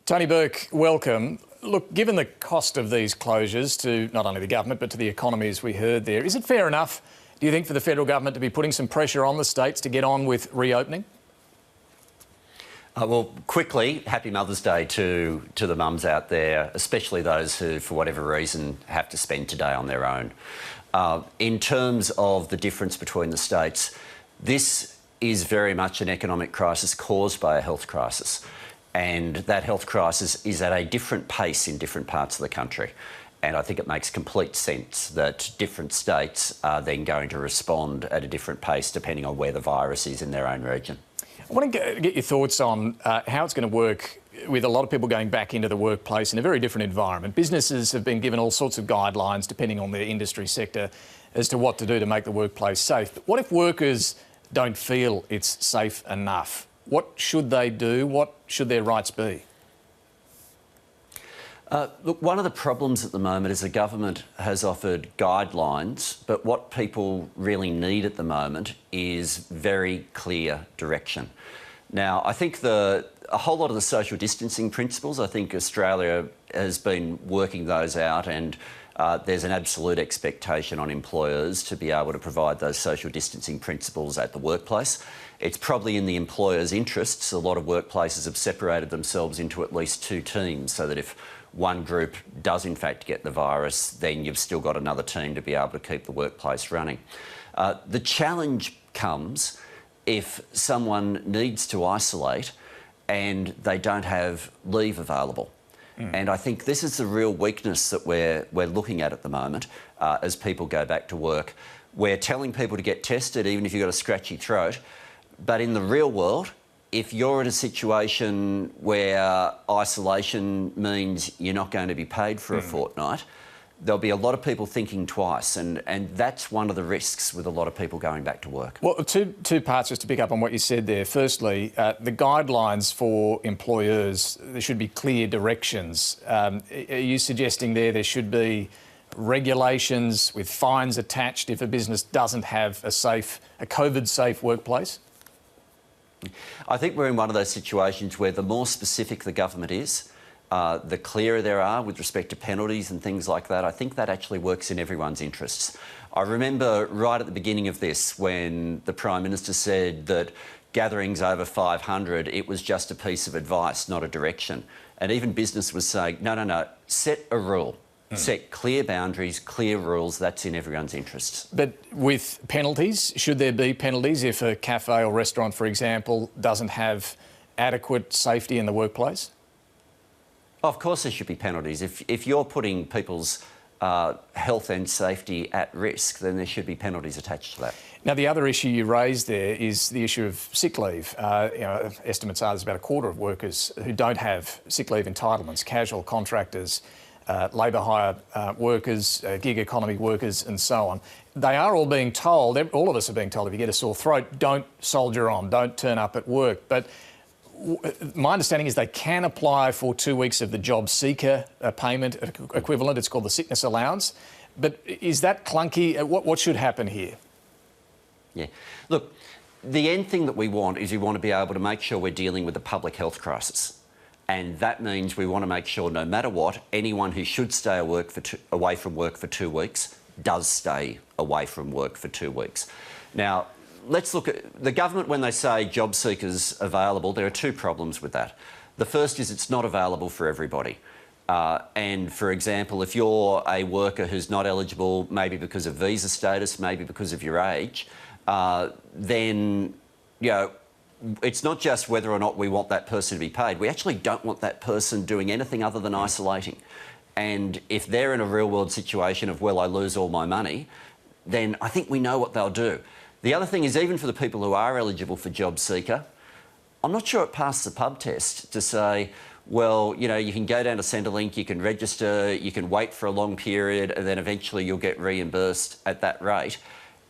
Tony Burke, welcome. Look, given the cost of these closures to not only the government but to the economy, as we heard there, is it fair enough, do you think, for the federal government to be putting some pressure on the states to get on with reopening? Well, quickly, happy Mother's Day to the mums out there, especially those who, for whatever reason, have to spend today on their own. In terms of the difference between the states, this is very much an economic crisis caused by a health crisis. And that health crisis is at a different pace in different parts of the country. And I think it makes complete sense that different states are then going to respond at a different pace depending on where the virus is in their own region. I want to get your thoughts on how it's going to work with a lot of people going back into the workplace in a very different environment. Businesses have been given all sorts of guidelines, depending on their industry sector, as to what to do to make the workplace safe. But what if workers don't feel it's safe enough? What should they do? What should their rights be? Look, one of the problems at the moment is the government has offered guidelines, but what people really need at the moment is very clear direction. Now, I think a whole lot of the social distancing principles, I think Australia has been working those out, and there's an absolute expectation on employers to be able to provide those social distancing principles at the workplace. It's probably in the employer's interests. A lot of workplaces have separated themselves into at least two teams so that if one group does in fact get the virus, then you've still got another team to be able to keep the workplace running. The challenge comes if someone needs to isolate and they don't have leave available. And I think this is the real weakness that we're looking at the moment as people go back to work. We're telling people to get tested even if you've got a scratchy throat, but in the real world, if you're in a situation where isolation means you're not going to be paid for a fortnight, there'll be a lot of people thinking twice, and that's one of the risks with a lot of people going back to work. Well, two parts just to pick up on what you said there. Firstly, the guidelines for employers, there should be clear directions. Are you suggesting there should be regulations with fines attached if a business doesn't have a COVID-safe workplace? I think we're in one of those situations where the more specific the government is, the clearer there are with respect to penalties and things like that. I think that actually works in everyone's interests. I remember right at the beginning of this when the Prime Minister said that gatherings over 500, it was just a piece of advice, not a direction. And even business was saying, no, set a rule. Set clear boundaries, clear rules. That's in everyone's interests. But with penalties, should there be penalties if a cafe or restaurant, for example, doesn't have adequate safety in the workplace? Of course there should be penalties. If you're putting people's health and safety at risk, then there should be penalties attached to that. Now, the other issue you raised there is the issue of sick leave. Estimates are there's about a quarter of workers who don't have sick leave entitlements, casual contractors, labour hire workers, gig economy workers and so on. They are all being told, all of us are being told, if you get a sore throat, don't soldier on, don't turn up at work. But my understanding is they can apply for 2 weeks of the JobSeeker payment equivalent. It's called the sickness allowance. But is that clunky? What should happen here? Yeah. Look, the end thing that we want is we want to be able to make sure we're dealing with the public health crisis. And that means we want to make sure no matter what, anyone who should stay away from work for 2 weeks does stay away from work for 2 weeks. Now, let's look at the government when they say JobSeeker's available. There are two problems with that. The first is it's not available for everybody. And, for example, if you're a worker who's not eligible, maybe because of visa status, maybe because of your age, then, it's not just whether or not we want that person to be paid. We actually don't want that person doing anything other than isolating. And if they're in a real-world situation of, well, I lose all my money, then I think we know what they'll do. The other thing is, even for the people who are eligible for JobSeeker, I'm not sure it passed the pub test to say, well, you can go down to Centrelink, you can register, you can wait for a long period, and then eventually you'll get reimbursed at that rate.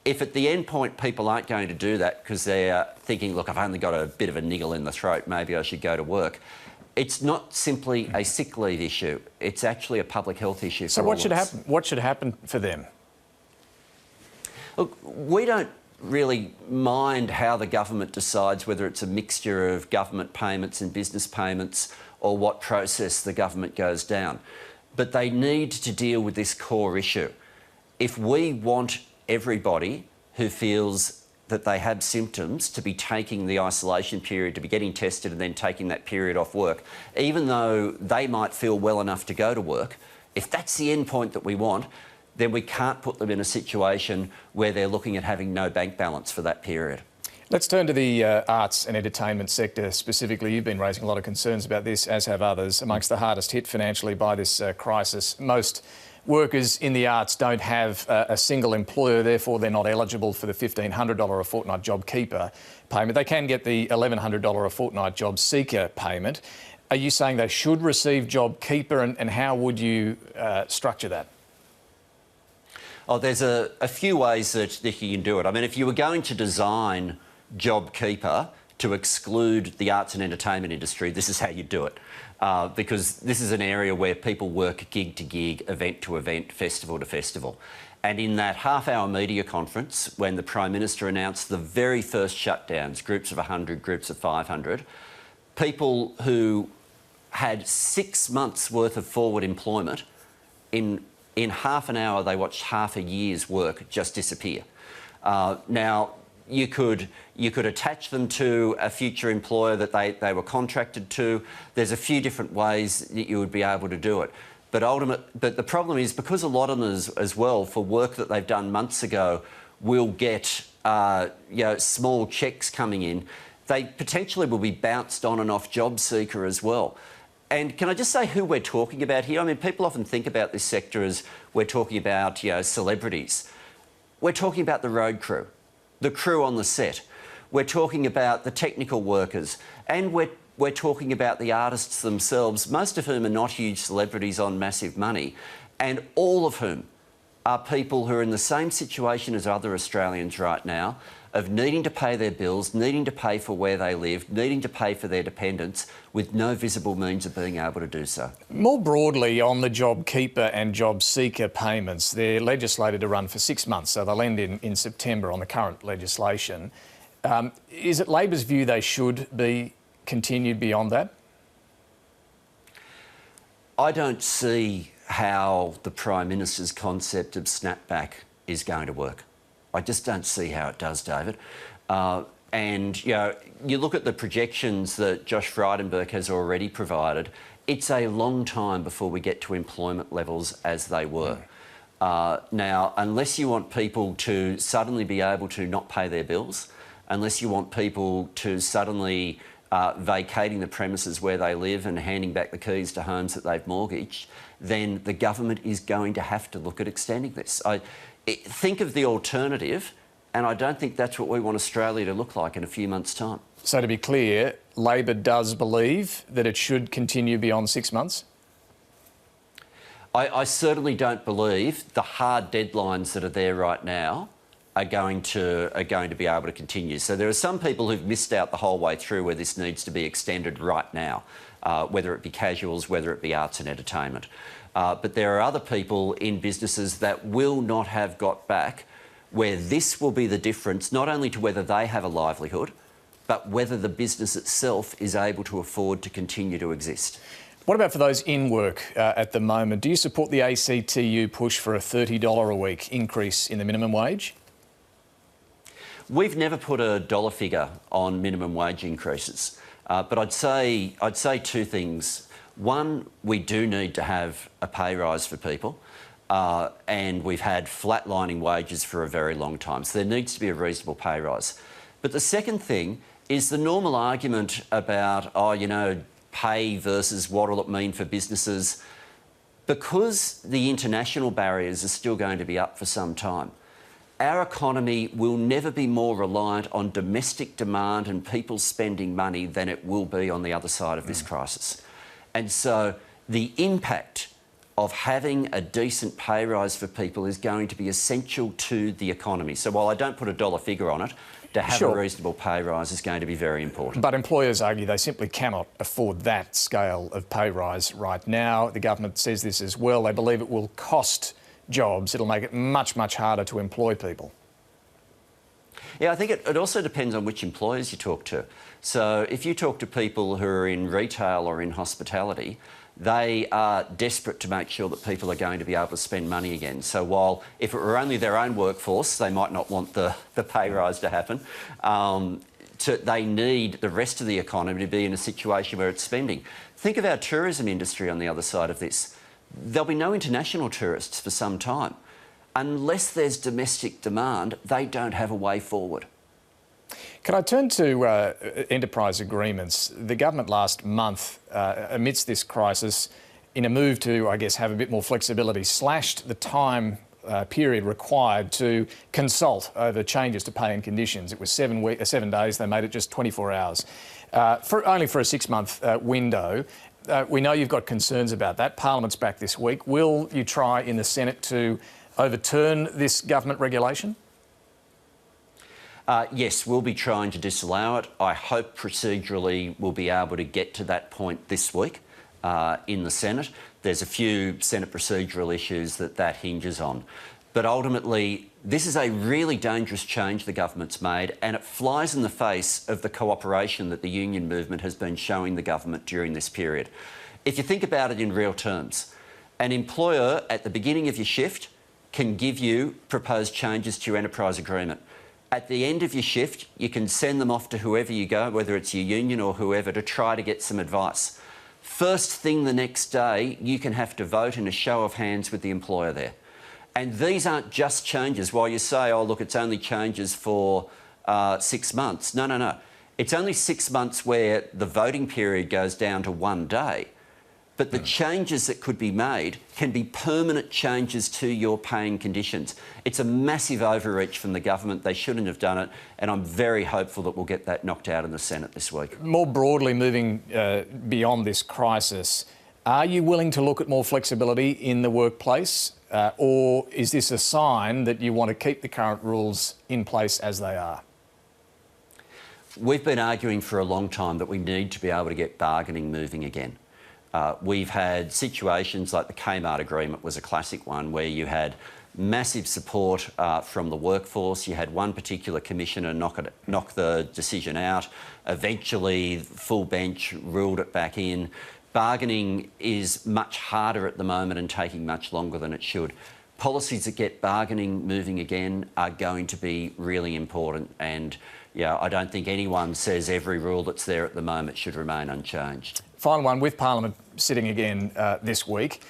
If at the end point people aren't going to do that because they're thinking, look, I've only got a bit of a niggle in the throat, maybe I should go to work, it's not simply a sick leave issue. It's actually a public health issue. So what should happen? What should happen for them? Look, we don't really mind how the government decides whether it's a mixture of government payments and business payments or what process the government goes down. But they need to deal with this core issue. If we want everybody who feels that they have symptoms to be taking the isolation period, to be getting tested and then taking that period off work, even though they might feel well enough to go to work, if that's the end point that we want, then we can't put them in a situation where they're looking at having no bank balance for that period. Let's turn to the arts and entertainment sector specifically. You've been raising a lot of concerns about this, as have others. Amongst the hardest hit financially by this crisis, most workers in the arts don't have a single employer, therefore they're not eligible for the $1,500 a fortnight JobKeeper payment. They can get the $1,100 a fortnight JobSeeker payment. Are you saying they should receive JobKeeper, and how would you structure that? Oh, there's a few ways that you can do it. I mean, if you were going to design JobKeeper to exclude the arts and entertainment industry, this is how you do it. Because this is an area where people work gig to gig, event to event, festival to festival. And in that half-hour media conference, when the Prime Minister announced the very first shutdowns, groups of 100, groups of 500, people who had 6 months' worth of forward employment, in half an hour they watched half a year's work just disappear. Now, you could attach them to a future employer that they were contracted to. There's a few different ways that you would be able to do it. But the problem is, because a lot of them as well, for work that they've done months ago, will get small checks coming in, they potentially will be bounced on and off JobSeeker as well. And can I just say who we're talking about here? I mean, people often think about this sector as we're talking about, celebrities. We're talking about the road crew, the crew on the set. We're talking about the technical workers, and we're talking about the artists themselves, most of whom are not huge celebrities on massive money, and all of whom are people who are in the same situation as other Australians right now, of needing to pay their bills, needing to pay for where they live, needing to pay for their dependents, with no visible means of being able to do so. More broadly, on the JobKeeper and JobSeeker payments, they're legislated to run for 6 months, so they'll end in September on the current legislation. Is it Labor's view they should be continued beyond that? I don't see how the Prime Minister's concept of snapback is going to work. I just don't see how it does, David. And you look at the projections that Josh Frydenberg has already provided, it's a long time before we get to employment levels as they were. Now, unless you want people to suddenly be able to not pay their bills, unless you want people to suddenly vacating the premises where they live and handing back the keys to homes that they've mortgaged, then the government is going to have to look at extending this. Think of the alternative, and I don't think that's what we want Australia to look like in a few months' time. So to be clear, Labor does believe that it should continue beyond 6 months? I certainly don't believe the hard deadlines that are there right now are going to be able to continue. So there are some people who've missed out the whole way through where this needs to be extended right now, whether it be casuals, whether it be arts and entertainment. But there are other people in businesses that will not have got back, where this will be the difference, not only to whether they have a livelihood, but whether the business itself is able to afford to continue to exist. What about for those in work at the moment? Do you support the ACTU push for a $30 a week increase in the minimum wage? We've never put a dollar figure on minimum wage increases, but I'd say two things. One, we do need to have a pay rise for people, and we've had flatlining wages for a very long time, so there needs to be a reasonable pay rise. But the second thing is the normal argument about, pay versus what will it mean for businesses. Because the international barriers are still going to be up for some time, our economy will never be more reliant on domestic demand and people spending money than it will be on the other side of this crisis. And so the impact of having a decent pay rise for people is going to be essential to the economy. So while I don't put a dollar figure on it, to have a reasonable pay rise is going to be very important. But employers argue they simply cannot afford that scale of pay rise right now. The government says this as well. They believe it will cost jobs. It'll make it much, much harder to employ people. Yeah, I think it also depends on which employers you talk to. So if you talk to people who are in retail or in hospitality, they are desperate to make sure that people are going to be able to spend money again. So while if it were only their own workforce, they might not want the pay rise to happen, they need the rest of the economy to be in a situation where it's spending. Think of our tourism industry on the other side of this. There'll be no international tourists for some time. Unless there's domestic demand, they don't have a way forward. Can I turn to enterprise agreements? The government last month, amidst this crisis, in a move to, I guess, have a bit more flexibility, slashed the time period required to consult over changes to pay and conditions. It was 7 days. They made it just 24 hours, only for a 6-month window. We know you've got concerns about that. Parliament's back this week. Will you try in the Senate to overturn this government regulation? Yes, we'll be trying to disallow it. I hope procedurally we'll be able to get to that point this week in the Senate. There's a few Senate procedural issues that hinges on. But ultimately, this is a really dangerous change the government's made, and it flies in the face of the cooperation that the union movement has been showing the government during this period. If you think about it in real terms, an employer at the beginning of your shift can give you proposed changes to your enterprise agreement. At the end of your shift, you can send them off to whoever you go, whether it's your union or whoever, to try to get some advice. First thing the next day, you can have to vote in a show of hands with the employer there. And these aren't just changes. While you say, oh, look, it's only changes for 6 months. No. It's only 6 months where the voting period goes down to 1 day. But the changes that could be made can be permanent changes to your paying conditions. It's a massive overreach from the government. They shouldn't have done it, and I'm very hopeful that we'll get that knocked out in the Senate this week. More broadly, moving beyond this crisis, are you willing to look at more flexibility in the workplace, or is this a sign that you want to keep the current rules in place as they are? We've been arguing for a long time that we need to be able to get bargaining moving again. We've had situations like the Kmart agreement was a classic one, where you had massive support from the workforce. You had one particular commissioner knock the decision out. Eventually, full bench ruled it back in. Bargaining is much harder at the moment and taking much longer than it should. Policies that get bargaining moving again are going to be really important, and I don't think anyone says every rule that's there at the moment should remain unchanged. Final one, with Parliament sitting again this week,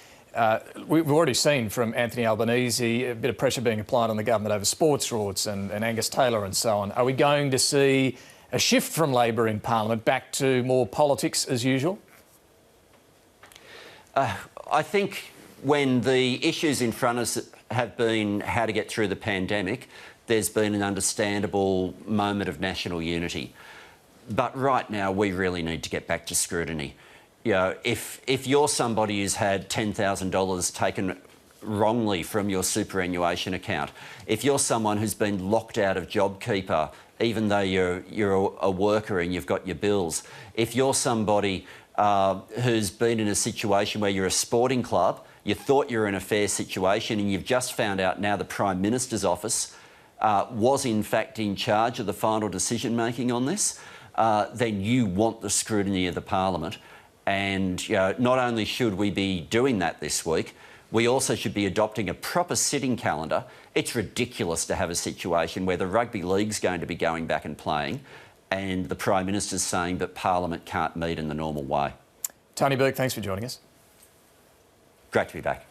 we've already seen from Anthony Albanese a bit of pressure being applied on the government over sports rorts and Angus Taylor and so on. Are we going to see a shift from Labor in Parliament back to more politics as usual? I think when the issues in front of us have been how to get through the pandemic, there's been an understandable moment of national unity. But right now, we really need to get back to scrutiny. If you're somebody who's had $10,000 taken wrongly from your superannuation account, if you're someone who's been locked out of JobKeeper, even though you're a worker and you've got your bills, if you're somebody who's been in a situation where you're a sporting club, you thought you were in a fair situation, and you've just found out now the Prime Minister's office was in fact in charge of the final decision making on this, then you want the scrutiny of the Parliament. And not only should we be doing that this week, we also should be adopting a proper sitting calendar. It's ridiculous to have a situation where the rugby league's going to be going back and playing, and the Prime Minister's saying that Parliament can't meet in the normal way. Tony Burke, thanks for joining us. Great to be back.